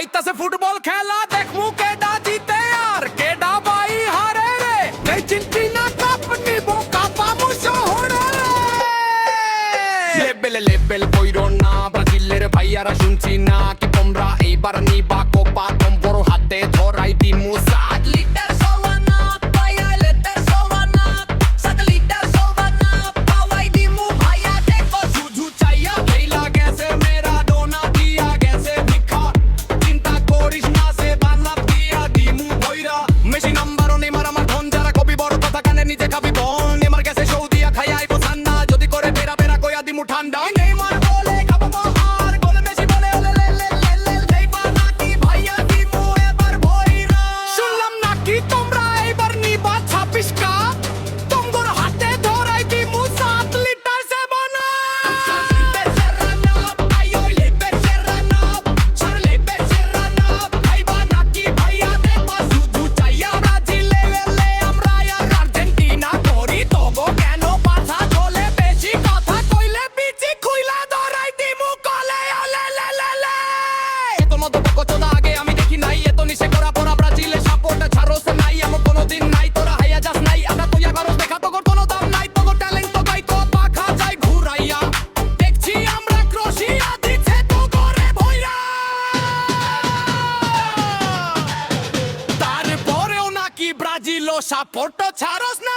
আইতাছে ফুটবল খেলা দেখমু কেডা জিতে আর কেডা বাই হারে রে এই চিন্তি না কাপ নিবো কাপামু শহরে লেবেলে লেবেল কইরো না ব্রাজিলের ভাইয়ারা শুনছি না কি তোমরা এইবার নিবা কোপা তোম বড় হাতে ধরাই দিমু 7 লিটার সোয়ানা ভাইয়া লিটার সোয়ানা 7 লিটার সোয়ানা পাওয়াই দিমু ভাইয়া দেখো জুজু চাইয়া খেলা গেছে মেরা দোনা দিয়া গেছে ভিক্ষা চিন্তা করিস না সে বাংলা দিয়া দিমু ভইরা মেসি নাম্বারও নেমার আমার ধন যারা কবি বড় কথা কানে নিজে খাবি বল নেমার গেছে সৌদিয়া খাইয়া আইবো ঠান্ডা যদি করে বেরা বেরা কইয়া দিমু ঠান্ডা নেমার বলে খাবো আর গোলে মেসি বলে ওলে লে লে লে লে দেইবা নাকি ভাইয়া দিমু এবার ভইরা শুনলাম নাকি তোমরা এবার নিবা 26 কা তোমগোর হাতে ধরাই দিমু 7 লিটার সেবনা বেচারানা আইও লে বেচারানা ছাড়লে বেচারানা খাইবা নাকি ভাইয়া দেবা শুধু চাইয়া ব্রাজিলে লে আমরা আর আর্জেন্টিনা করি তবো কেন পাছা চলে বেশি কথা কইলে বিচি খুইলা ধরাই দিমু কলে ওলে লে লে লে এত মত বকচোদা আগে আমি দেখি নাই এত নিশে করা পড়া ব্রাজিলে সাপোর্ট ছাড়োস নাই আমার কোনোদিন নাই তোরা হাইয়া যাস নাই আমরা তুইয়া করস দেখা তোর কোনো দাম নাই তোর ট্যালেন্ট তো গাই তো পাখা যায় ঘুরাইয়া দেখছি আমরা ক্রোশিয়া দিছে তো করে ভইরা তারপরেও নাকি ব্রাজিল সাপোর্ট ছাড়োস না